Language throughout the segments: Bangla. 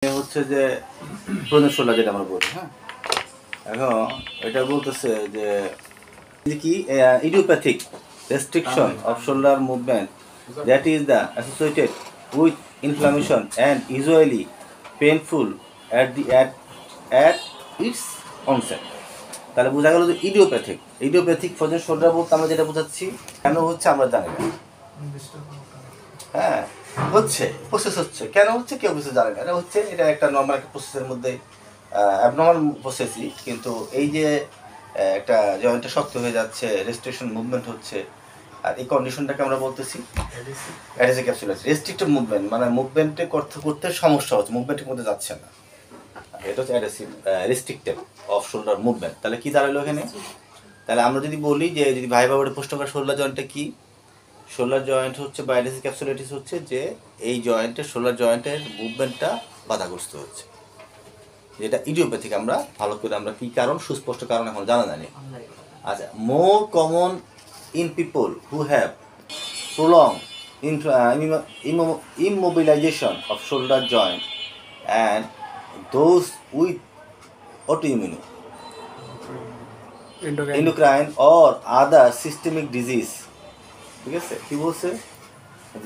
হচ্ছে যে প্রয়োজন শোলা যেটা আমরা বলি। হ্যাঁ, এখন এটা বলতেছে যে কি idiopathic restriction of shoulder movement that is the associated with inflammation and usually painful at its onset। তাহলে বোঝা গেল যে ইডিওপ্যাথিক ফ্রোজেন শোল্ডার বলতে আমরা যেটা বোঝাচ্ছি কেন হচ্ছে আমরা জানি না। হ্যাঁ, হচ্ছে প্রসেস হচ্ছে, কেন হচ্ছে কেউ কিছু জানে না। এটা হচ্ছে, এটা একটা নর্মাল একটা প্রসেসের মধ্যে অ্যাবনর্মাল প্রসেসই, কিন্তু এই যে একটা জয়েন্টটা শক্ত হয়ে যাচ্ছে, রেস্ট্রিকশন মুভমেন্ট হচ্ছে, আর এই কন্ডিশনটাকে আমরা বলতেছি অ্যাডহেসিভ ক্যাপসুলাইটিস। রেস্ট্রিক্টেড মুভমেন্ট মানে মুভমেন্টে করতে সমস্যা হচ্ছে, মুভমেন্টের মধ্যে যাচ্ছে না, এটা হচ্ছে adhesive restricted off shoulder movement. তাহলে কি দাঁড়ালো এখানে? তাহলে আমরা যদি বলি যে যদি ভাই বাবারে প্রশ্ন করে শোল্ডার জয়েন্টটা কি, শোল্ডার জয়েন্ট হচ্ছে বা অ্যাডহেসিভ ক্যাপসুলাইটিস হচ্ছে যে এই জয়েন্টের শোল্ডার জয়েন্টের মুভমেন্টটা বাধাগ্রস্ত হচ্ছে, যেটা ইডিওপ্যাথিক। আমরা ভালো করে আমরা কি কারণ, সুস্পষ্ট কারণ এখন জানা জানি। আচ্ছা, more common in people who have prolong immobilization of shoulder joint and those with autoimmune, endocrine or other systemic disease। ঠিক আছে, কি বলছে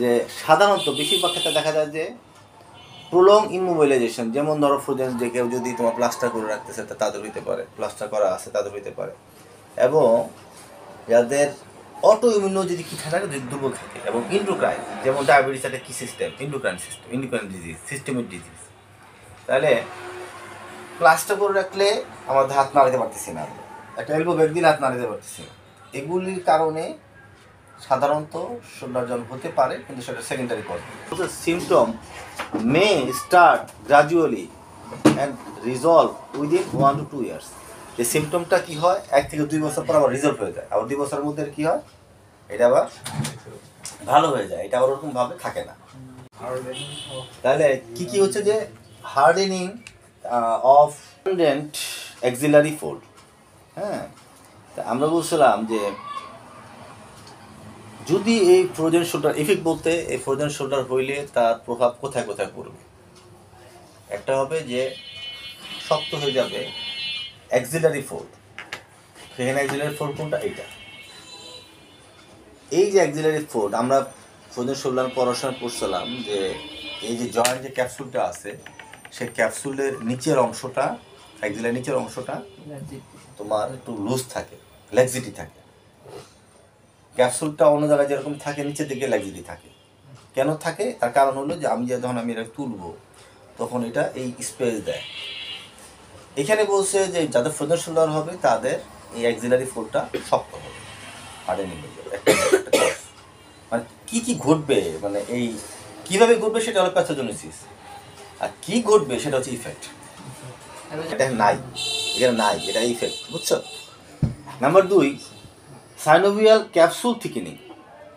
যে সাধারণত বেশিরভাগ ক্ষেত্রে দেখা যায় যে প্রলং ইমোবিলাইজেশন, যেমন ধরো ফ্রোজেন যে কেউ যদি তোমার প্লাস্টার করে রাখতেছে তাদের হইতে পারে, প্লাস্টার করা আছে তাদের হইতে পারে, এবং যাদের অটো ইমিউনো যদি কী থাকে যদি দুর্বল থাকে, এবং ইন্ডোক্রাইন যেমন ডায়াবেটিস একটা কী system, endocrine disease, systemic disease. তাহলে প্লাস্টার করে রাখলে আমাদের হাত নাড়াতে পারতেছি না, একটা এলবো ব্যাগ দিলে হাত নাড়াতে পারতেছি না, এগুলির কারণে সাধারণত শোল্ডার জয়েন্ট হতে পারে, কিন্তু সেটা secondary cause. Symptom may start gradually and resolve within 1 to 2 years। এই সিমটমটা কী হয়, 1 থেকে 2 বছর পর আবার রিজলভ হয়ে যায়, আবার 2 বছরের মধ্যে কী হয়, এটা আবার ভালো হয়ে যায়, এটা আবার ওরকমভাবে থাকে না। তাহলে কী কী হচ্ছে যে হার্ডেনিং অফ অ্যাক্সিলারি ফোল্ড। হ্যাঁ, তা আমরা বলছিলাম যে যদি এই ফ্রোজেন শোল্ডার ইফেক্ট বলতে, এই ফ্রোজেন শোল্ডার হইলে তার প্রভাব কোথায় কোথায় পড়বে। একটা হবে যে শক্ত হয়ে যাবে অ্যাক্সিলারি ফোল্ড। সেখানে অ্যাক্সিলারি ফোল্ড কোনটা? এইটা, এই যে অ্যাক্সিলারি ফোল্ড। আমরা ফ্রোজেন শোল্ডার পড়াশোনা করছিলাম যে এই যে জয়েন্ট যে ক্যাপসুলটা আছে, সেই ক্যাপসুলের নিচের অংশটা, অ্যাক্সিলারি নিচের অংশটা তোমার একটু লুজ থাকে, ল্যাক্সিটি থাকে। ক্যাপসুলটা অন্য জায়গায় যেরকম থাকে, নিচের দিকে ল্যাক্সিটি থাকে। কেন থাকে? তার কারণ হলো যে আমি যখন এটা তুলবো তখন এটা এই স্পেস দেয়। এখানে বলছে যে যাদের ফ্রোজেন শোল্ডার হবে তাদের এই অ্যাক্সিলারি ফোল্ডটা শক্ত হবে, হার্ডেনিং হয়ে যাবে। মানে কী কী ঘটবে, মানে এই কীভাবে ঘটবে সেটা হলো প্যাথোজেনেসিস, আর কী ঘটবে সেটা হচ্ছে ইফেক্ট। এটা নাই, এখানে নাই, এটা ইফেক্ট, বুঝছো? Number 2, synovial capsule thickening.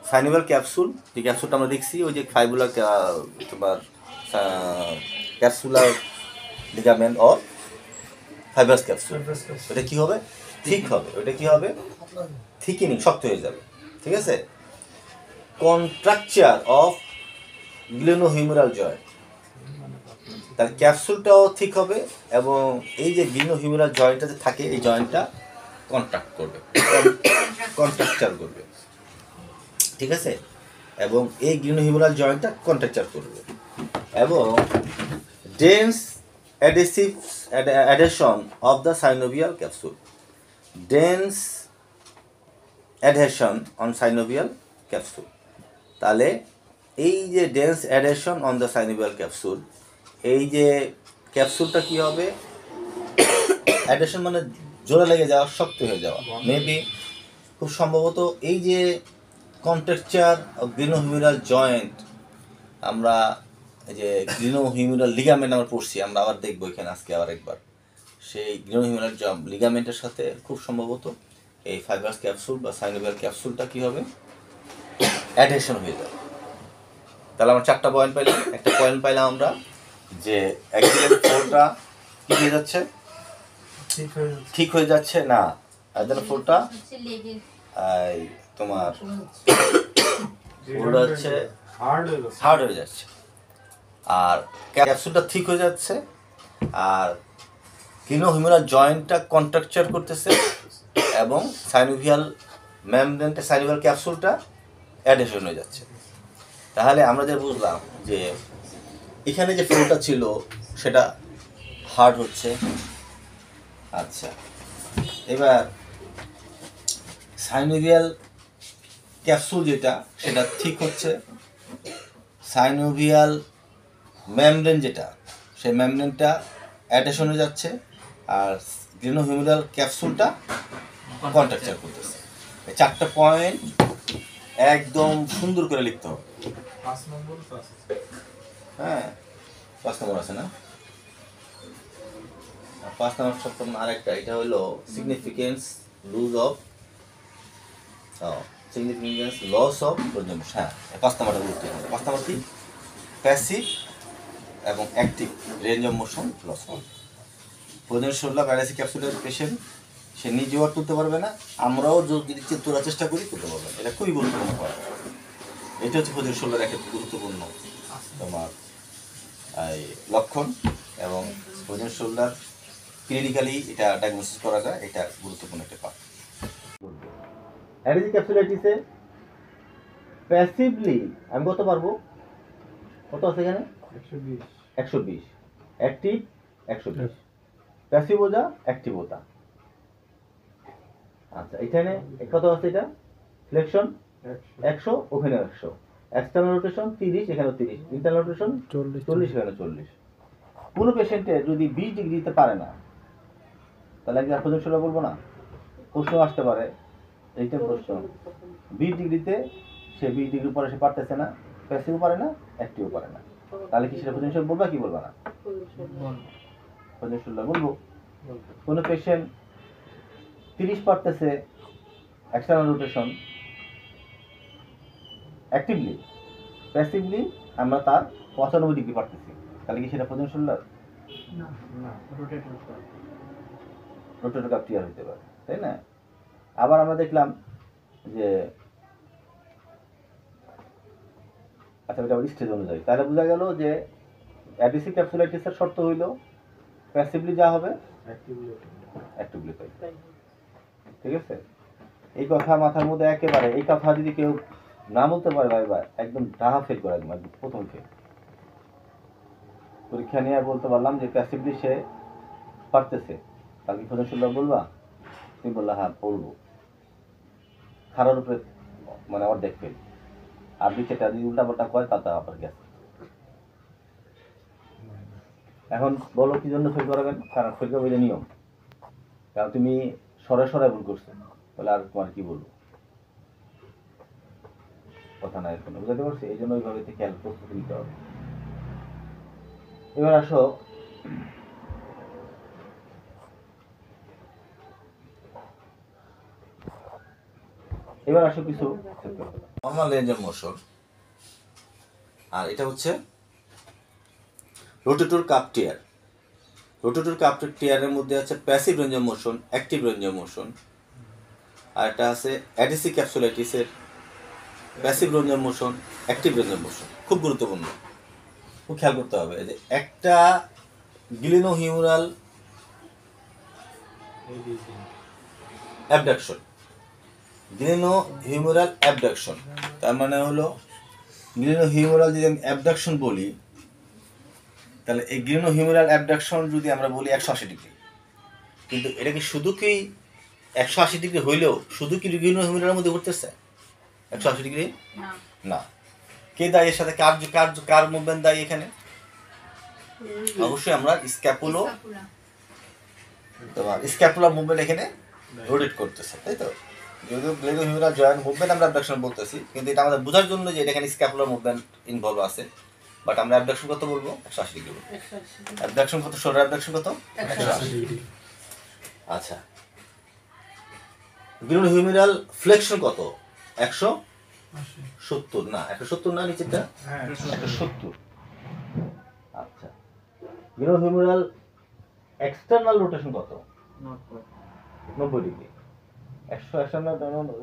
Synovial capsule, যে ক্যাপসুলটা আমরা দেখছি ওই যে ফাইবুলার তোমার capsular ligament or fibrous capsule, ওটা কী হবে? ঠিক হবে। ওটা কী হবে? থিকেনিং, শক্ত হয়ে যাবে। ঠিক আছে। কন্ট্রাকচার অফ গ্লেনোহিউমেরাল জয়েন্ট, তার ক্যাপসুলটাও ঠিক হবে, এবং এই যে গ্লেনোহিউমেরাল জয়েন্টটা যে থাকে এই জয়েন্টটা কন্ট্রাক্ট করবে, কন্ট্রাকচার করবে। ঠিক আছে, এবং এই গ্লেনোহিউমেরাল জয়েন্টটা কন্ট্রাকচার করবে, এবং dense adhesion of the synovial capsule, dense adhesion on synovial capsule। তাহলে এই যে dense adhesion on the synovial capsule, এই যে ক্যাপসুলটা কী হবে, অ্যাডহেশন মানে জোড়া লেগে যাওয়া, শক্ত হয়ে যাওয়া, মেবি খুব সম্ভবত এই যে কন্ট্রাকচার অফ গ্লেনোহিউমেরাল জয়েন্ট, আমরা যে গ্লেনোহিউমেরাল লিগামেন্ট আমরা পড়ছি, আমরা আবার দেখবো এখানে আজকে আবার একবার, সেই গ্লেনোহিউমেরাল লিগামেন্টের সাথে খুব সম্ভবত এই ফাইবারাস ক্যাপসুল বা সাইনোভিয়াল ক্যাপসুলটা কী হবে, অ্যাডহেশন হয়ে যাবে। তাহলে আমরা 4টা পয়েন্ট পাইলাম। একটা পয়েন্ট পাইলাম আমরা যে অ্যাক্সিলারি ফোল্ডটা কী হয়ে যাচ্ছে, ঠিক হয়ে যাচ্ছে না, অ্যাক্সিলারি ফোল্ডটা তোমার হচ্ছে হার্ড হয়ে যাচ্ছে। আর ক্যাপসুলটা ঠিক হয়ে যাচ্ছে, আর ক্রিনোহিউমেরাল জয়েন্টটা কন্ট্রাকচার করতেছে, এবং সাইনোভিয়াল মেমব্রেনটা সাইনোভিয়াল ক্যাপসুলটা অ্যাডহেশন হয়ে যাচ্ছে। তাহলে আমরা যে বুঝলাম যে এখানে যে ফ্লোটা ছিল সেটা হার্ড হচ্ছে। আচ্ছা, এবার সাইনোভিয়াল ক্যাপসুল যেটা সেটা ঠিক হচ্ছে, সাইনোভিয়াল মেমব্রেন যেটা সেই মেমব্রেনটা অ্যাডহেশন হয়ে যাচ্ছে, আর গ্রিনোহিউমেরাল ক্যাপসুলটা কন্ট্রাকচার করতেছে। এই 4টা পয়েন্ট একদম সুন্দর করে লিখতে হবে। 5 নম্বর হ্যাঁ, 5 নম্বর আছে না? 5 নম্বর সপ্তম আরেকটা, এটা হলো significance lose of significance loss of প্রজন্ম। হ্যাঁ, 5 নম্বরটা গুরুত্বপূর্ণ। 5 নম্বর কি? প্যাসিভ এবং active range of motion loss হয়। প্রজনন প্যারালাইসিস ক্যাপসুলের পেশেন্ট সে নিজেও আর তুলতে পারবে না, আমরাও যদি তোলার চেষ্টা করি তুলতে পারবে না। এটা খুবই গুরুত্বপূর্ণ পয়েন্ট। এটা হচ্ছে প্রজনন একটা গুরুত্বপূর্ণ তোমার এই লক্ষণ, এবং প্রজনন ক্লিনিক্যালি এটা ডায়াগনোসিস করা যায়, এটা গুরুত্বপূর্ণ একটা পার্ট। অ্যাডিসি ক্যাপসুলাইটিসে প্যাসিভলি আমি কত পারবো? কত আছে এখানে? 120। অ্যাক্টিভ 120। প্যাসিভ ওজা অ্যাক্টিভ ওজা। আচ্ছা, এখানে কত আছে? এটা ফ্লেকশন 100, ওখানে 100। এক্সটার্নাল রোটেশন 30, এখানে 30। ইন্টারনাল রোটেশন 40, এখানে 40। কোনো পেশেন্টে যদি 20 ডিগ্রিতে পারে না, তাহলে কি প্রজনন শুরু বলবো না? প্রশ্ন আসতে পারে, এইটা প্রশ্ন। 20 ডিগ্রিতে সে 20 ডিগ্রি পরে সে পারতেছে না, প্যাসিভও পারে না, অ্যাক্টিভও পারে না, তাহলে কি সেটা প্রজনন শুরু বলবা কি বলবা না? প্রজনন শুরু বলবো। কোনো পেশেন্ট 30 পারতেছে এক্সটার্নাল রোটেশন অ্যাক্টিভলি, প্যাসিভলি আমরা তার 95 ডিগ্রি পারতেছি, তাহলে কি সেটা প্রজনন শুরু? না, রোটেটর কাপ ক্লিয়ার হতে পারে, তাই না? আবার আমরা দেখলাম যে আচ্ছা, এটা স্টেজ অনুযায়ী, তাহলে বোঝা গেল যে অ্যাডিসি ক্যাপসুলাইটিসের শর্ত হইল প্যাসিভলি যা হবে অ্যাক্টিভলি তাই। ঠিক আছে, এই কথা মাথার মধ্যে একেবারে, এই কথা যদি কেউ না বলতে পারে ভাই একদম ডাহা ফেল করে একদম প্রথম ফেল। পরীক্ষা নিয়ে বলতে পারলাম যে প্যাসিভলি সে পারতেছে, তাকে প্রদর্শন বলবা? তুমি বললা হ্যাঁ বলবো, খারার উপরে মানে অর্ধেক ফেল। আর যেটা যদি উল্টাপাল্টা কয় তা আবার গেছে। এখন বলো কি জন্য ফেল করাবেন? কারণ ফেল করবে এটা নিয়ম, কারণ তুমি সরাসরি ভুল করছো, তাহলে আর তোমার কি বলবো, কথা নাই কোনো, বুঝতে পারছি? এই জন্য ওইভাবে খেয়াল প্রস্তুতি নিতে হবে। এবার আসো কিছু নরমাল রেঞ্জ অফ মোশন, আর এটা হচ্ছে rotator cuff tear. Rotator cuff টিয়ারের মধ্যে আছে passive range of motion, active range of motion, আর এটা আছে অ্যাডিসি ক্যাপসুলাইটিসের passive range of motion, active range of motion. খুব গুরুত্বপূর্ণ, খুব খেয়াল করতে হবে যে একটা গ্লিনোহিউরাল অ্যাবডাকশন, গ্লিনোহিউরাল অ্যাবডাকশন তার মানে হলো গ্লিনোহিউরাল যদি আমি অ্যাবডাকশন বলি, তাহলে এই গ্লিনোহিউরাল অ্যাবডাকশন যদি আমরা বলি 180 ডিগ্রি, কিন্তু এটা কি শুধু কি 180 ডিগ্রি হইলেও শুধু কি গ্লিনোহিউরালের মধ্যে ঘুরতেছে 180 ডিগ্রি? না। কে দায়ী এর সাথে? কার মুভমেন্ট দায়ী এখানে? অবশ্যই আমরা স্ক্যাপুলার মুভমেন্ট এখানে রোটেট করতেছে, তাই তো? যদিও গ্লিনোহিউরাল জয়েন্ট মুভমেন্ট আমরা অ্যাবডাকশন বলতেছি, কিন্তু এটা আমাদের বোঝার জন্য যে এটা এখানে স্ক্যাপুলার মুভমেন্ট ইনভলভ আছে, বাট আমরা অ্যাবডাকশন কত বলবো? 180 ডিগ্রি বলবো। অ্যাবডাকশন কত? শোল্ডার অ্যাবডাকশন কত? 180 ডিগ্রি। আচ্ছা, গ্লিনোহিউরাল ফ্লেকশন কত? 170 না, 170 না, নিচেটা 170। আচ্ছা, গ্লিনোহিউরাল এক্সটার্নাল রোটেশন কত? 90 ডিগ্রি। 100 external 90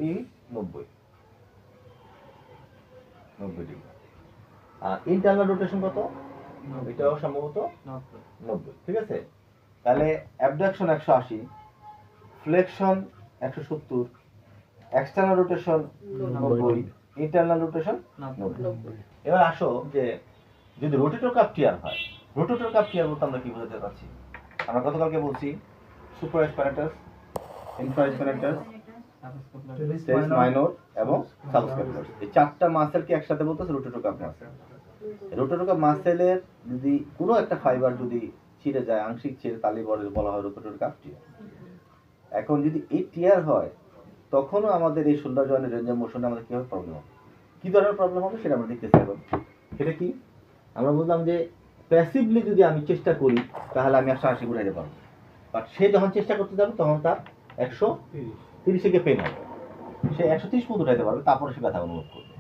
degree. আর ইন্টারনাল রোটেশন কত? এটাও সম্ভবত 90, ঠিক আছে। তাহলে abduction 180, flexion 170, external rotation 90, internal rotation 90। এবার আসো যে যদি রোটেটর কাপ টিয়ার হয়, রোটেটর কাপ টিয়ার বলতে আমরা কি বোঝাতে পারছি? আমরা গতকালকে বলছি supraspinatus, infraspinatus, teres minor এবং সাবস্ক্যাপুলার, এই চারটা মাসেলকে একসাথে বলতেছে rotator cuff muscle. Rotator cuff মাসেলের যদি কোনো একটা ফাইবার যদি ছিঁড়ে যায়, আংশিক ছিঁড়ে, তাহলে বলা হয় রোটেটর কাপ টিয়ার। এখন যদি এই টিয়ার হয় তখনও আমাদের এই শোল্ডার জয়েন্টের রেঞ্জ অফ মোশনে আমাদের কীভাবে প্রবলেম হবে, কী ধরনের প্রবলেম হবে সেটা আমরা দেখতেছি। এখন সেটা কি আমরা বললাম যে প্যাসিভলি যদি আমি চেষ্টা করি তাহলে আমি 180 ঘুরাইতে পারবো, বাট সে যখন চেষ্টা করতে যাবে তখন তার 130 থেকে পেন হবে, সে 130 পর্যন্ত উঠাইতে পারবে, তারপরে সে ব্যথা অনুভব করবে।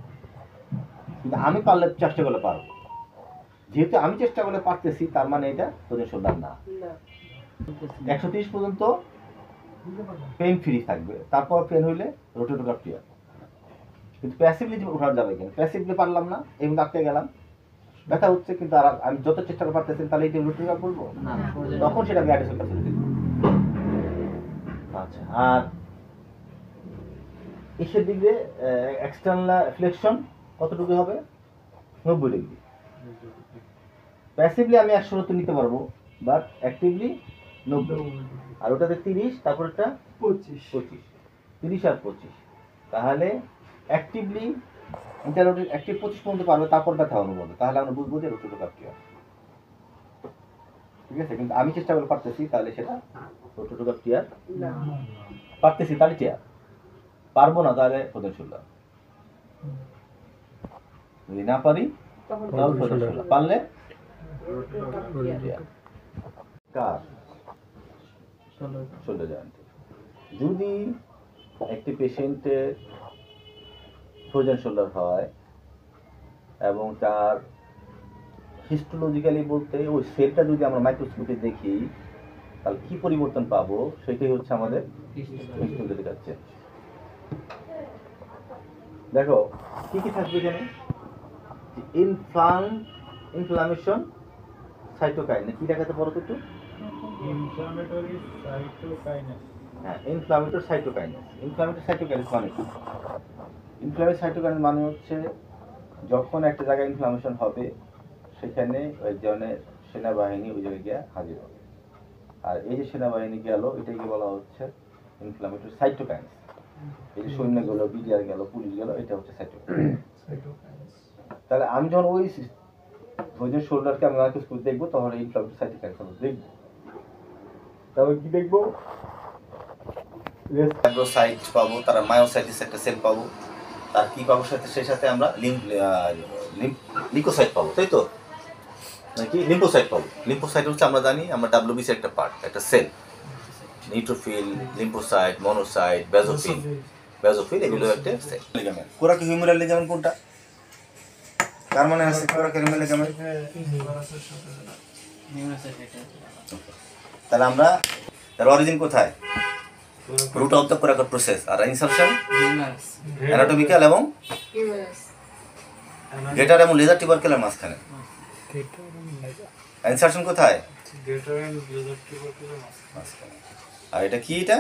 কিন্তু আমি পারলে চেষ্টা করলে পারবো, যেহেতু আমি চেষ্টা করলে পারতেছি তার মানে এটা তোদের শোল্ডার না। 130 পর্যন্ত পেন ফ্রি থাকবে, তারপর পেন হইলে রোটেটর কাপ টিয়ার। কিন্তু প্যাসিভলি উঠানো যাবে কেন? প্যাসিভলি পারলাম না, এবং আটকে গেলাম, ব্যথা হচ্ছে, কিন্তু আর আমি যত চেষ্টা করে পারতেছি তাহলে এটা রোটেটর কাপ বলবো, তখন সেটা গ্যাডিসের কাছে দিতে। আচ্ছা, আর এসের দিক দিয়ে এক্সটার্নাল ফ্লেকশন কতটুকু হবে? 90 ডিগ্রি। প্যাসিভলি আমি 170 নিতে পারবো, বাট অ্যাক্টিভলি 90, আর ওটাতে 30, তারপর একটা 25, 30 আর 25, তাহলে অ্যাক্টিভলি ইন্টাররোটেট অ্যাক্টিভ 25 পর্যন্ত পারবে, তারপর ব্যথা অনুভব হবে, তাহলে আমরা বুঝবো যে রোটেটর কাপ টিয়ার, ঠিক আছে। কিন্তু আমি চেষ্টা করে পারতেছি তাহলে সেটা রোটেটর কাপ টিয়ার, পারতেছি তাহলে টিয়ার, পারবো না তাহলে ফোদের শোল্ডার, যদি না পারি তাহলে ফোদের শোল্ডার, পারলে কার শোল্ডার জয়েন্ট। যদি একটি পেশেন্টের ফ্রোজেন শোল্ডার হয় এবং তার হিস্টোলজিক্যালি বলতে ওই সেলটা যদি আমরা মাইক্রোস্কোপে দেখি তাহলে কি পরিবর্তন পাবো, সেটাই হচ্ছে আমাদের হিস্টোলজিক্যাল চেঞ্জ। দেখো কি কি থাকবে এখানে, ইনফ্লামেশন, সাইটোকাইন, কি দেখাতে পারো তো একটু? ইনফ্লামেটরি সাইটোকাইনেস। হ্যাঁ, ইনফ্লামেটরি সাইটোকাইনেস। ইনফ্লামেটরি সাইটোকাইনেস মানে কি? ইনফ্লামেটরি সাইটোকাইনেস মানে হচ্ছে যখন একটা জায়গায় ইনফ্লামেশন হবে সেখানে ওই জনের সেনাবাহিনী ওই জায়গায় গিয়ে হাজির হবে, আর এই যে সেনাবাহিনী গেল এটাকে বলা হচ্ছে ইনফ্লামেটরি সাইটোকাইনেস। এই যে সৈন্য গেল, বিডিআর গেল, পুলিশ গেল, এটা হচ্ছে সাইটোকাইনেস। তাহলে আমি যখন ওই যে শোল্ডারকে আমি মাইক্রোস্কোপ দেখবো তখন ইনফ্লামেটরি সাইটোকাইনেস আমরা দেখবো। তারপর কি দেখবো? ফাইব্রোসাইট পাবো, তারা মায়োসাইটিস একটা সেল পাবো, তার কি পাবো সাথে সেই সাথে আমরা লিকোসাইট পাবো, তাই তো নাকি লিম্ফোসাইট পাবো। লিম্ফোসাইট হচ্ছে আমরা জানি আমরা ডাব্লিউবিসি একটা পার্ট, একটা cell, neutrophil, lymphocyte, monocyte, basophil এগুলো একটা cell. Ligament, coraco humeral ligament কোনটা? কার মানে আছে কোরাকি হিউমেরাল লিগামেন্ট? তাহলে আমরা তার অরিজিন কোথায়? Root of the coracoid process, আর ইনসারশন অ্যানাটমিক্যাল এবং গ্রেটার এবং লেজার টিউবারকুলার মাঝখানে। ইনসারশন কোথায়? গ্রেটার এন্ড লেজার টিউবারকুলার মাঝখানে। আর এটা কি? এটা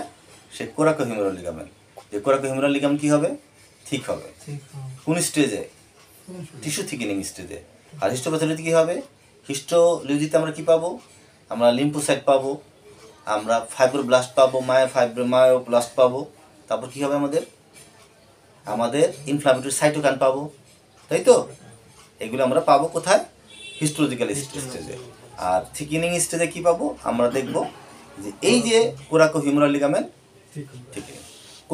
সে কোরাকো হিউমেরাল লিগামেন্ট। এই কোরাকো হিউমেরাল লিগামেন্ট কি হবে? ঠিক হবে। কোন স্টেজে? টিস্যু থিকেনিং স্টেজে। আর হিস্টোপ্যাথোলজি কি হবে? হিস্টোলজিতে আমরা কি পাবো? আমরা লিম্ফোসাইট পাবো, আমরা ফাইব্রোব্লাস্ট পাবো, মায়োব্লাস্ট পাবো, তারপর কি হবে আমাদের ইনফ্লামেটরি সাইটোকাইন পাবো, তাই তো? এগুলো আমরা পাবো কোথায়? হিস্টোলজিক্যাল স্টেজে। আর থিকেনিং স্টেজে কি পাবো? আমরা দেখবো যে এই যে coraco humeral ligament thickening,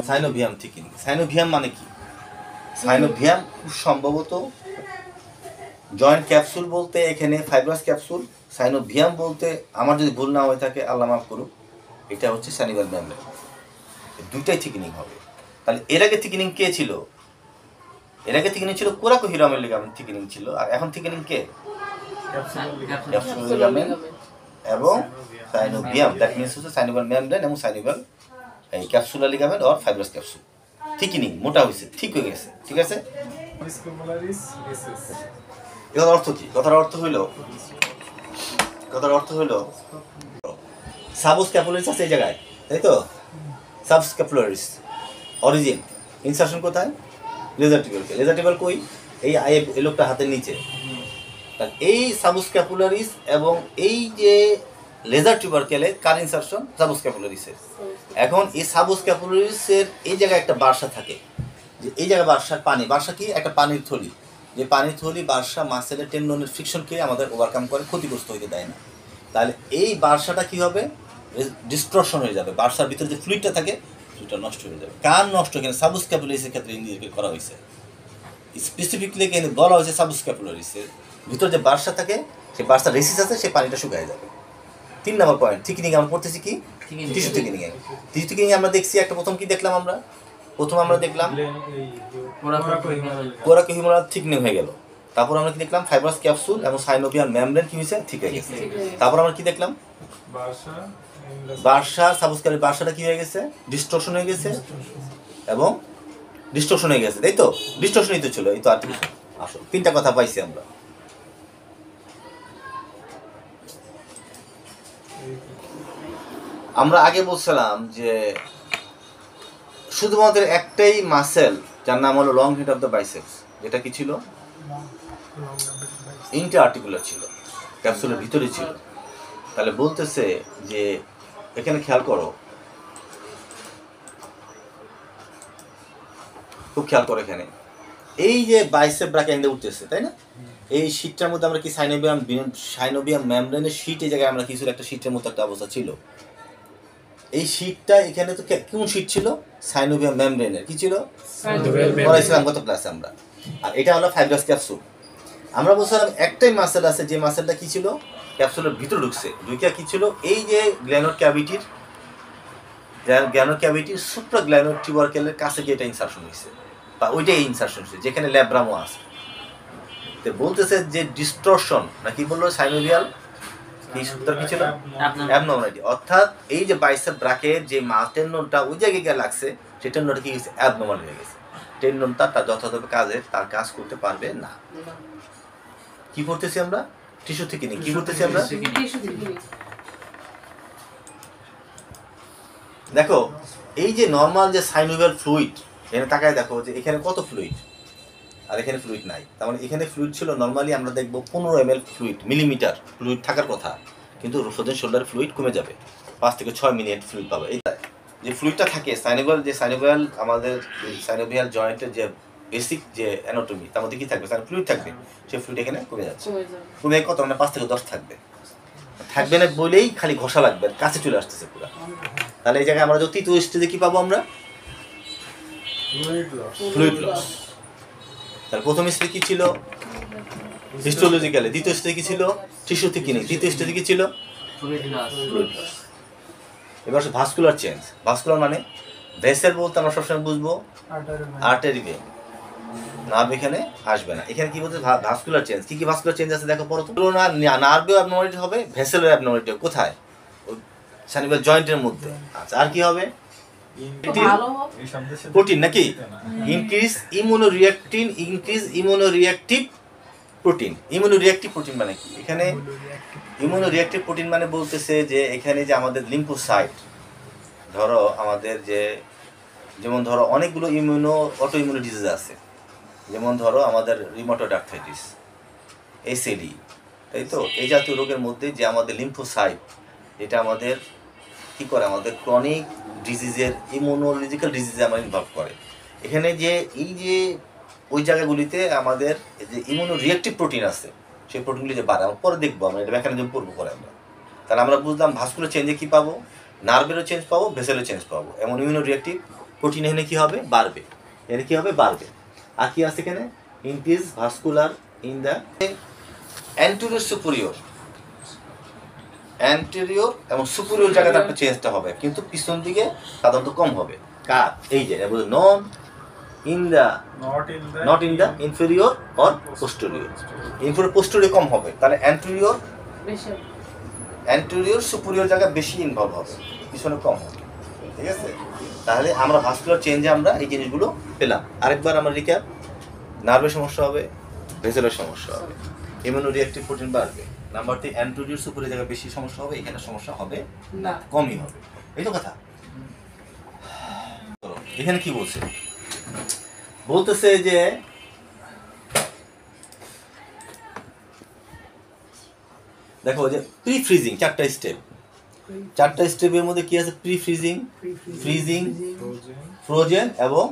synovium thickening. Synovium মানে কি? সাইনোভিয়াম খুব সম্ভবত জয়েন্ট ক্যাপসুল বলতে এখানে ফাইব্রাস ক্যাপসুল, সাইনোভিয়াম বলতে আমার যদি ভুল না হয়ে থাকে আল্লাহ মাফ করুক, এটা হচ্ছে সাইনোভিয়াল মেমব্রেন। দুইটাই থিকেনিং হবে। তাহলে এর আগে থিকেনিং কে ছিল? এর আগে থিকেনিং ছিল কোরাকো হিউমেরাল লিগামেন্ট থিকেনিং ছিল, আর এখন থিকেনিং কে? ক্যাপসুলার লিগামেন্ট এবং সাইনোভিয়াম। দ্যাট মিনস হচ্ছে সাইনোভিয়াল মেমব্রেন এবং সাইনোভিয়াল এই capsular ligament or fibrous capsule. Thickening মোটা হয়েছে, ঠিক হয়ে গেছে, ঠিক আছে। কথার অর্থ কি? কথার অর্থ হইল সাবস্ক্যাপুলারিস আছে এই জায়গায়, তাই তো? সাবস্ক্যাপুলারিস অরিজিন, ইনসারশন কোথায়? লেজার টিউবারকে। লেজার টিউবার কই? এই লোকটা হাতের নিচে। এই সাবস্ক্যাপুলারিস এবং এই যে লেজার টিউবারকেলে কার ইনসারশন? সাবস্ক্যাপুলারিসের। এখন এই সাবস্ক্যাপুলারিসের এই জায়গায় একটা বার্সা থাকে, যে এই জায়গায় বার্সা কি? একটা পানির থলি, যে পানির থলি বার্সা মাসেলের টেন্ডনের ফ্রিকশনকে আমাদের ওভারকাম করে, ক্ষতিগ্রস্ত হইতে দেয় না। তাহলে এই বার্সাটা কি হবে? ডিস্ট্রকশন হয়ে যাবে। বার্সার ভিতরে যে ফ্লুইডটা থাকে ফ্লুইডটা নষ্ট হয়ে যাবে। কার নষ্ট? এখানে সাবস্ক্যাপুলারিসের ক্ষেত্রে ইন্ডিকেট করা হয়েছে, স্পেসিফিকলি এখানে বলা হয়েছে সাবস্ক্যাপুলারিসের ভিতরে যে বার্সা থাকে, সেই বার্সা রেসিস আছে, সেই পানিটা শুকিয়ে যাবে। 3 নম্বর পয়েন্ট, থিকনিং। আমরা পড়তেছি কি? টিস্যু থিকনিং। টিস্যু থিকনিং আমরা দেখছি একটা, প্রথম কি দেখলাম আমরা? আমরা দেখলাম কোরাকোহিমোরাল থিকনিং হয়ে গেল। তারপর আমরা কি দেখলাম? ফাইব্রাস ক্যাপসুল এবং সাইনোভিয়াল মেমব্রেন কি হয়েছে? ঠিক হয়ে গেছে। তারপর আমরা কি দেখলাম? বার্সাটা কি হয়ে গেছে? ডিস্ট্রকশন হয়ে গেছে এবং ডিস্ট্রকশন হয়ে গেছে, তাই তো? ডিস্ট্রকশনই তো ছিল, এই তো। আর আসো 3টা কথা পাইছি আমরা। আমরা আগে বলছিলাম যে শুধুমাত্র একটাই মাসেল যার নাম হলো long head of the biceps, যেটা কি ছিল? ইন্টার আর্টিকুলার ছিল, ক্যাপসুলের ভিতরে ছিল। তাহলে বলতেছে যে এখানে খেয়াল করো, খুব খেয়াল করো, এখানে এই যে বাইসেপ ব্রাকেন্ডে উঠতেছে, তাই না? এই শীটটার মধ্যে আমরা কি সাইনোভিয়াম মেমব্রেনের শীট, এই জায়গায় আমরা কিছু একটা শীটের মতো একটা অবস্থা ছিল। এই শীটটা এখানে তো কোন শীট ছিল? সাইনোভিয়াম মেমব্রেনের। কি ছিল? পড়াইছিলাম গত ক্লাসে আমরা। আর এটা হলো ফাইব্রাস ক্যাপসুল। আমরা বলছিলাম একটাই মাসেল আছে, যে মাসেলটা কি ছিল? ক্যাপসুলের ভিতরে ঢুকছে। ঢুকিয়া কি ছিল? এই যে গ্ল্যানোড ক্যাভিটির সুপ্রাগ্ল্যানোড টিউবারকেলের কাছে গিয়ে এটা ইনসারশন হয়েছে, বা ওইটাই ইনসারশন হয়েছে যেখানে ল্যাব্রামো আছে। তো বলতেছে যে ডিস্ট্রকশন না, কি বললো? সাইনোভিয়াল কি ছিল? অ্যাবনর্মালিটি। অর্থাৎ এই যে বাইসেপ ব্রাকেট যে টেন্ডনটা ওই জায়গায় গিয়ে লাগছে, সেই টেন্ডনটা কি গেছে? অ্যাবনর্মাল হয়ে গেছে। টেন্ডনটা তার যথাযথ তার কাজ করতে পারবে না। কি করতেছি আমরা? টিস্যু থিকনিং। কি করতেছি আমরা? দেখো এই যে নর্মাল যে সাইনোভিয়াল ফ্লুইড, এখানে তাকায় দেখো যে এখানে কত ফ্লুইড, আর এখানে ফ্লুইড নাই। তার মানে এখানে ফ্লুইড ছিল, নর্মালি আমরা দেখবো 15 ml ফ্লুইড, মিলিমিটার ফ্লুইড থাকার কথা, কিন্তু ফ্রোজেন শোল্ডার ফ্লুইড কমে যাবে, 5 থেকে 6 মিনিট ফ্লুইড পাবে। এই যে ফ্লুইডটা থাকে সাইনোভিয়াল আমাদের সাইনোভিয়াল জয়েন্টের যে বেসিক যে অ্যানাটমি, তার মধ্যে কি থাকবে? ফ্লুইড থাকবে। সেই ফ্লুইড এখানে কমে যাচ্ছে। কমে কত? মানে 5 থেকে 10 থাকবে না বলেই খালি ঘষা লাগবে, কাছে চলে আসতেছে পুরো। তাহলে এই জায়গায় আমরা যদি তৃতীয় স্টেজে কি পাবো? আমরা ফ্লুইড লস। তাহলে প্রথম স্টেজ কি ছিল? হিস্টোলজিক্যালি। দ্বিতীয় স্টেজ কি ছিল? Tissue thickening. তৃতীয় স্টেজে কি ছিল? Fluid loss. এবার ভাস্কুলার চেঞ্জ। ভাস্কুলার মানে ভেসেল বলতে আমরা সবসময় বুঝবো আর্টারি ভেন, নার্ভ এখানে আসবে না। এখানে কি বলতে? Vascular change. কি কি ভাস্কুলার চেঞ্জ আছে দেখো পড়ো তো। নার্ভেও অ্যাবনর্মালিটি হবে, ভেসেলের অ্যাবনর্মালিটি কোথায়? সাইনোভিয়াল জয়েন্টের মধ্যে। আচ্ছা, আর কি হবে? প্রোটিন নাকি? Increase immunoreactive protein. Immunoreactive protein মানে কি? এখানে ইমিউনোরিঅ্যাক্টিভ প্রোটিন মানে বলতেছে যে এখানে যে আমাদের লিম্ফোসাইট, ধরো আমাদের যেমন ধরো অনেকগুলো অটো ইমিউনো ডিজিজ আছে, যেমন ধরো আমাদের রিউমাটয়েড আর্থ্রাইটিস, এসএডি, তাই তো? এই জাতীয় রোগের মধ্যে যে আমাদের লিম্ফোসাইট, এটা আমাদের কি করে? আমাদের ক্রনিক ডিজিজের, ইমিউনোলজিক্যাল ডিজিজে আমরা ইনভলভ করে। এখানে যে এই যে ওই জায়গাগুলিতে আমাদের যে ইমিউনোরিঅ্যাক্টিভ প্রোটিন আছে, সেই প্রোটিনগুলি যে বাড়ে, আমরা পরে দেখবো, আমরা এটা মেকানিজম পড়বো পরে আমরা। তাহলে আমরা বুঝলাম ভাস্কুলার চেঞ্জে কী পাবো? নার্ভেরও চেঞ্জ পাবো, ভেসেলের চেঞ্জ পাবো। এমন ইমিউনোরিঅ্যাক্টিভ প্রোটিন এখানে কী হবে? বাড়বে। এখানে কী হবে? বাড়বে। আর কি আছে এখানে? Increase vascular in the anterior এবং সুপিরিয়র জায়গাতে একটা চেঞ্জটা হবে, কিন্তু পিছন দিকে সাধারণত কম হবে। কার? এই যে not in the inferior or posterior কম হবে। তাহলে অ্যান্টেরিয়র সুপিরিয়র জায়গা বেশি ইনভলভ হবে, পিছনে কম হবে। ঠিক আছে? তাহলে আমরা ভাস্কুলার চেঞ্জে আমরা এই জিনিসগুলো পেলাম। আরেকবার আমরা রিক্যাপ। নার্ভের সমস্যা হবে, ভেসেলের সমস্যা হবে। ইমিউনো রিঅ্যাক্টিভ প্রোটিন বাড়বে। নাম্বার 3 অ্যান্টিবডির উপরে জায়গায় বেশি সমস্যা হবে, এখানে সমস্যা হবে না, কমই হবে। এই তো কথা। এখানে কি বলছে, বলতেছে যে দেখো যে প্রি ফ্রিজিং, চারটা স্টেপের মধ্যে কি আছে? প্রি ফ্রিজিং, ফ্রিজিং, ফ্রোজেন এবং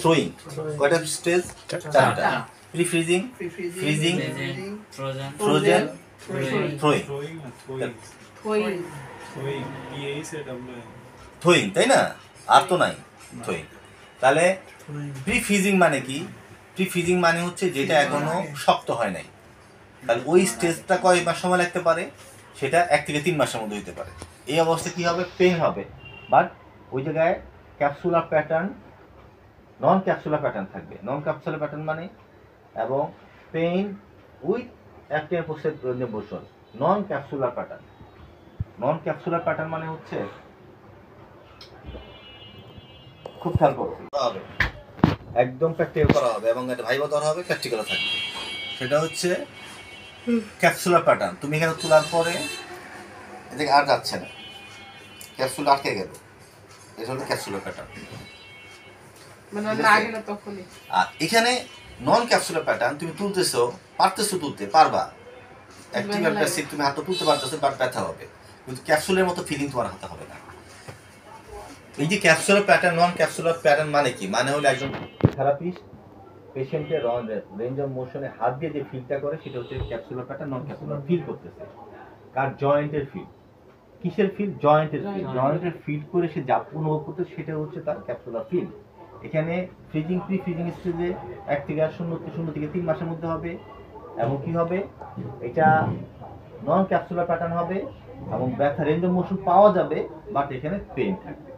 থ্রোয়িং। কয়টা স্টেজ? চারটা। Pre freezing, freezing, frozen, throwing. Throwing, তাই না? আর তো নাই থ্রোয়িং। তাহলে প্রি ফ্রিজিং মানে কি? প্রি ফ্রিজিং মানে হচ্ছে যেটা এখনো শক্ত হয় নাই। তাহলে ওই স্টেজটা কয় মাস সময় লাগতে পারে? সেটা 1 থেকে 3 মাসের মধ্যে হতে পারে। এই অবস্থায় কি হবে? পেন হবে, বাট ওই জায়গায় ক্যাপসুলার প্যাটার্ন, নন ক্যাপসুলার প্যাটার্ন থাকবে। নন ক্যাপসুলার প্যাটার্ন মানে এবং পেইন উইথ অ্যাক্টিভ পোস্টের নন ক্যাপসুলার প্যাটার্ন। নন ক্যাপসুলার প্যাটার্ন মানে হচ্ছে, খুব খেয়াল করতে হবে, একদম প্র্যাকটিক্যাল করা হবে এবং এটা ভাইবা ধরা হবে, প্র্যাকটিক্যাল থাকবে। সেটা হচ্ছে ক্যাপসুলার প্যাটার্ন। তুমি এখানে তোলার পরে এদিকে আর যাচ্ছে না, ক্যাপসুল আটকে গেল, এটা হলো ক্যাপসুলার প্যাটার্ন। আর এখানে নন ক্যাপসুলার প্যাটার্ন, তুমি তুলতেছো, পারতেছো, তুলতে পারবা, অ্যাক্টিভ আর প্যাসিভ তুমি হাতে তুলতে পারতেছো, বাট ব্যথা হবে, কিন্তু ক্যাপসুলের মতো ফিলিং তোমার হাতে হবে না। এই যে ক্যাপসুলার প্যাটার্ন, নন ক্যাপসুলার প্যাটার্ন মানে কি? মানে হলো একজন থেরাপিস্ট পেশেন্টের রেঞ্জ অফ মোশনে হাত দিয়ে যে ফিলটা করে সেটা হচ্ছে ক্যাপসুলার প্যাটার্ন। নন ক্যাপসুলার ফিল করতেছে কার? জয়েন্টের ফিল। কিসের ফিল? জয়েন্টের ফিল। জয়েন্টের ফিল করে সে যা অনুভব করতে, সেটা হচ্ছে তার ক্যাপসুলার ফিল। এখানে ফ্রিজিং, প্রি ফ্রিজিং স্টেজে 1 থেকে 0 থেকে 3 মাসের মধ্যে হবে। এবং কি হবে? এটা নন ক্যাপসুলার প্যাটার্ন হবে এবং ব্যথা রেঞ্জ অফ মোশন পাওয়া যাবে, বাট এখানে পেইন থাকবে।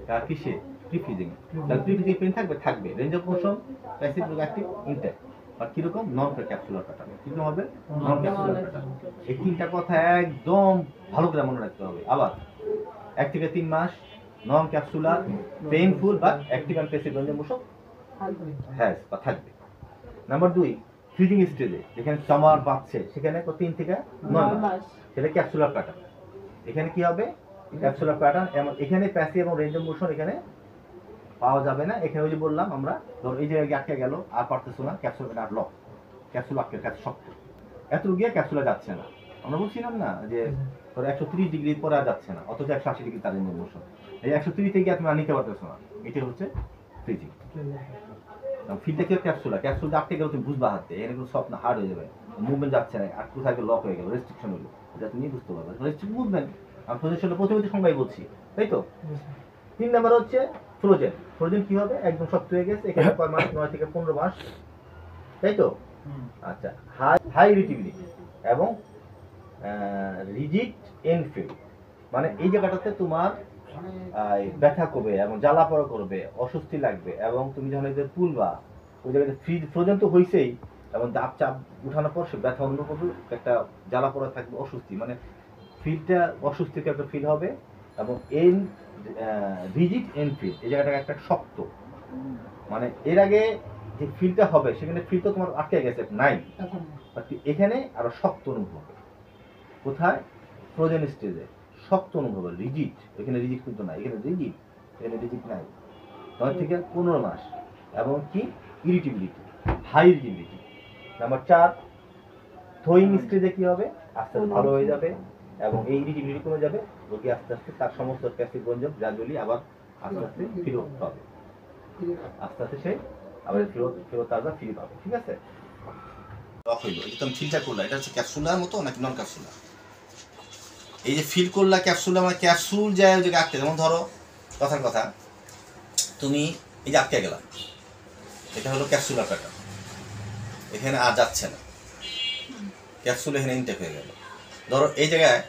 কার? কিসে? Pre freezing. তাহলে প্রি ফ্রিজিং পেইন থাকবে, range of motion passive active intact. আর কিরকম? Non capsular pattern. কিরকম হবে? Non capsular pattern. এই 3টা কথা একদম ভালো করে মনে রাখতে হবে। আবার 1 থেকে 3 মাস নন ক্যাপসুলার, পেইনফুল বা active and passive range of motion হ্যাঁ বা থাকবে। নাম্বার 2 ফ্রিজিং স্টেজে যেখানে চামার বাঁচছে, সেখানে 3 থেকে 9 মাস, সেটা ক্যাপসুলার প্যাটার্ন। এখানে কি হবে? Capsular pattern. এবং এখানে প্যাসিভ এবং রেঞ্জ অফ মোশন এখানে পাওয়া যাবে না। এখানে ওই যে বললাম আমরা, ধর এই জায়গায় আটকে গেল, আর পারতেছো না, ক্যাপসুল আর লক, ক্যাপসুল আটকে গেছে শক্ত, এত গিয়ে ক্যাপসুলে যাচ্ছে না। আমরা বলছিলাম না যে ধর 130 ডিগ্রি পরে আর যাচ্ছে না, অথচ 180 ডিগ্রি তার রেঞ্জ অফ মোশন। এই 130 থেকে তুমি আর নিতে পারতেছো না, এটা হচ্ছে ফ্রিজিং। ফিলটা কি? ক্যাপসুল আটকে গেলে তুমি বুঝবা হাতে, এখানে কোনো সফট না, হার্ড হয়ে যাবে, মুভমেন্ট যাচ্ছে না, আর কোথায় লক হয়ে গেল, রেস্ট্রিকশন হলো, এটা তুমি বুঝতে পারবে। রেস্ট্রিকশন মুভমেন্ট আমি পজিশনে প্রথমে সংজ্ঞায় বলছি, তাই তো? 3 নাম্বার হচ্ছে ফ্রোজেন। ফ্রোজেন কি হবে? একদম শক্ত হয়ে গেছে, এখানে কয় মাস? 9 থেকে 15 মাস, তাই তো? আচ্ছা, হাই ইরিটেবিলিটি এবং রিজিড এনফিল, মানে এই জায়গাটাতে তোমার ব্যথা করবে এবং জ্বালা পোড়া করবে, অস্বস্তি লাগবে, এবং তুমি যখন এদের তুলবা ওই জায়গাতে ফ্রোজেন তো হয়েছেই, এবং দাপ চাপ উঠানোর পর সে ব্যথা অনুভব করবে, একটা জ্বালা পোড়া থাকবে, অস্বস্তি, মানে ফিলটা অস্বস্তিকর একটা ফিল হবে। এবং রিজিড এনফিল, এই জায়গাটা একটা শক্ত, মানে এর আগে যে ফিলটা হবে সেখানে ফিল তো তোমার আটকে গেছে, নাই, এখানে আরো শক্ত অনুভব হবে। কোথায়? ফ্রোজেন স্টেজে শক্ত অনুভব হবে, রিজিড। এখানে রিজিড কিন্তু নাই, এখানে রিজিড নাই। 9 থেকে 15 মাস। এবং কি? Irritability, high irritability. Number 4 throwing স্টেজে কি হবে? আস্তে আস্তে ভালো হয়ে যাবে এবং এই ইরিটেবিলিটি কমে যাবে, রোগী আস্তে আস্তে তার সমস্ত প্যাসিভ গঞ্জব গ্র্যাজুয়ালি আবার আস্তে আস্তে ফিরত পাবে, আস্তে আস্তে সে আবার ফেরত আসবে, ফিরে পাবে। ঠিক আছে? লক হইলো, এটা তুমি ফিলটা করলা, এটা হচ্ছে ক্যাপসুলার মতো নাকি নন ক্যাপসুলার? এই যে ফিল করলা ক্যাপসুলার, মানে ক্যাপসুল যায় ওই জায়গায় আটকে। যেমন ধরো কথার কথা, তুমি এই যে আটকে গেলাম, এটা হলো ক্যাপসুলার প্যাটার্ন, এখানে আর যাচ্ছে না, ক্যাপসুল এখানে ইনটেক হয়ে গেল। ধরো এই জায়গায়,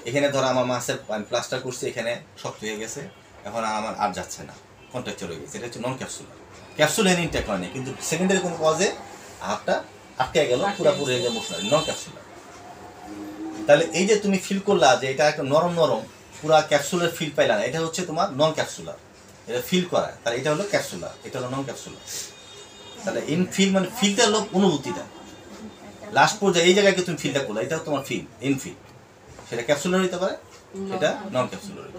এখানে ধরো আমার মাসের প্লাস্টার করছে, এখানে শক্ত হয়ে গেছে, এখন আমার আর যাচ্ছে না, কন্ট্রাকচার হয়ে গেছে, এটা হচ্ছে নন ক্যাপসুলার। ক্যাপসুল এখানে ইনটেক হয়নি, কিন্তু সেকেন্ডারি কোনো কজে হাতটা আটকে গেল, পুরোপুরি ইমোশনাল, নন ক্যাপসুলার। তাহলে এই যে তুমি ফিল করলা যে এটা একটা নরম নরম, পুরা ক্যাপসুলের ফিল পাইলা না, এটা হচ্ছে তোমার নন ক্যাপসুলার। এটা ফিল করা, তাহলে এটা হলো ক্যাপসুলার, এটা হলো নন ক্যাপসুলার। তাহলে ইন ফিল মানে ফিলটা হলো অনুভূতিটা, লাস্ট পর্যায়ে এই জায়গায় তুমি ফিলটা করলে, এটা তোমার ফিল ইনফিল, সেটা ক্যাপসুলার হতে পারে, সেটা নন ক্যাপসুলার হতে পারে।